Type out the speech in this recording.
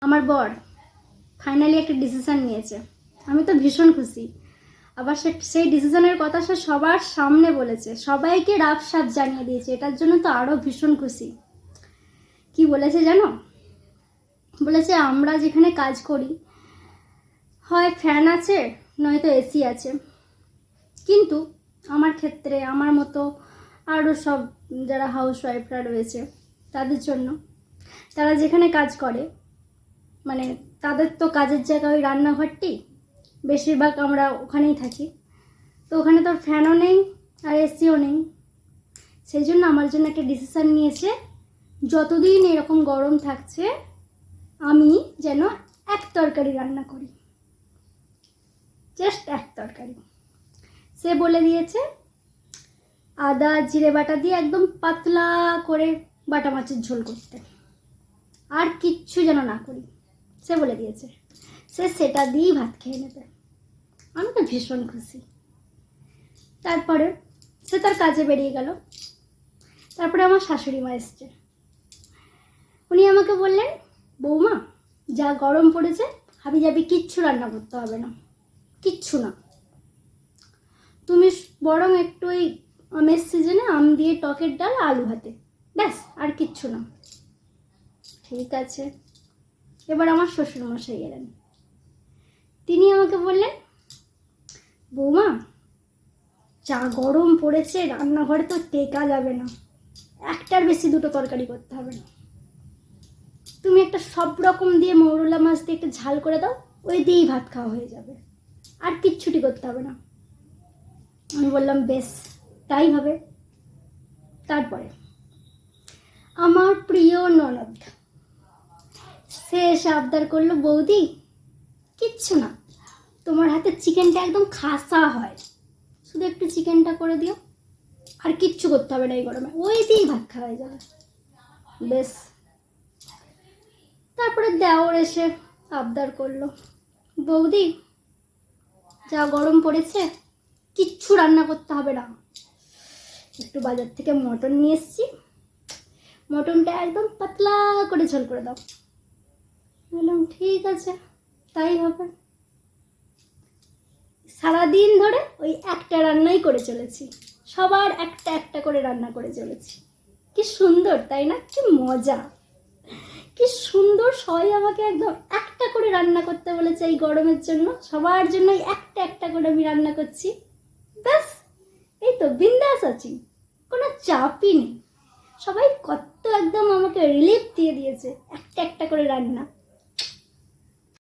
আমার বর ফাইনালি একটা ডিসিশন নিয়েছে। আমি তো ভীষণ খুশি। আবার সেই ডিসিশনের কথা সে সবার সামনে বলেছে, সবাইকে রাফ সাফ জানিয়ে দিয়েছে। এটার জন্য তো আরও ভীষণ খুশি। কি বলেছে জানো? বলেছে আমরা যেখানে কাজ করি হয় ফ্যান আছে নয়তো এসি আছে, কিন্তু আমার ক্ষেত্রে আমার মতো আরও সব যারা হাউসওয়াইফরা রয়েছে তাদের জন্য, তারা যেখানে কাজ করে মানে তাদের তো কাজের জায়গা ওই রান্নাঘরটি, বেশিরভাগ আমরা ওখানেই থাকি। তো ওখানে তো ফ্যানও নেই আর এসিও নেই। সেই জন্য আমার জন্য একটা ডিসিশান নিয়েছে, যতদিন এরকম গরম থাকছে আমি যেন এক তরকারি রান্না করি, জাস্ট এক তরকারি। সে বলে দিয়েছে আদা জিরে বাটা দিয়ে একদম পাতলা করে বাটা মাছের ঝোল করতে, আর কিচ্ছু যেন না করি। সে বলে দিয়েছে সে সেটা দিয়েই ভাত খেয়ে নেবে। আমি তো ভীষণ খুশি। তারপরে সে তার কাজে বেরিয়ে গেল। তারপরে আমার শাশুড়ি মা এসছে। উনি আমাকে বললেন, বৌমা যা গরম পড়েছে হাবি যাবি কিচ্ছু রান্না করতে হবে না, কিচ্ছু না। তুমি বরং একটু ওই আমের সিজনে আম দিয়ে টকের ডাল আলু ভাতে, ব্যাস, আর কিচ্ছু না। ঠিক আছে। এবার আমার শ্বশুরমশাই এলেন। তিনি আমাকে বললেন, বৌমা যা গরম পড়েছে রান্নাঘরে তো টেকা যাবে না, একটার বেশি দুটো তরকারি করতে হবে না। তুমি একটা সব রকম দিয়ে মৌরলা মাছ দিয়ে একটা ঝাল করে দাও, ওই দিয়েই ভাত খাওয়া হয়ে যাবে, আর কিচ্ছুটি করতে হবে না। আমি বললাম বেশ তাই হবে। তারপরে আমার প্রিয় ননদ সে এসে আবদার করলো, বৌদি কিচ্ছু না, তোমার হাতে চিকেনটা একদম খাসা হয়, শুধু একটু চিকেনটা করে দিও, আর কিচ্ছু করতে হবে না এই গরমে, ওই দিয়েই ভাত খাওয়া হয়ে যাবে, বেশ। তারপরে দেওর এসে আবদার করলো, বৌদি যা গরম পড়েছে কিচ্ছু রান্না করতে হবে না, একটু বাজার থেকে মটন নিয়ে এসছি, মটনটা একদম পাতলা করে ঝোল করে দাও। বললাম ঠিক আছে তাই হবে। সারাদিন ধরে ওই একটা রান্নাই করে চলেছি, সবার একটা একটা করে রান্না করে চলেছি। কি সুন্দর তাই না? কি মজা, কি সুন্দর। সবাই আমাকে একদম একটা করে রান্না করতে বলেছে এই গরমের জন্য, সবার জন্য একটা একটা করে আমি রান্না করছি, ব্যাস। এই তো বিন্দাস আছি, কোনো চাপই নেই। সবাই কত একদম আমাকে রিলিফ দিয়ে দিয়েছে একটা একটা করে রান্না।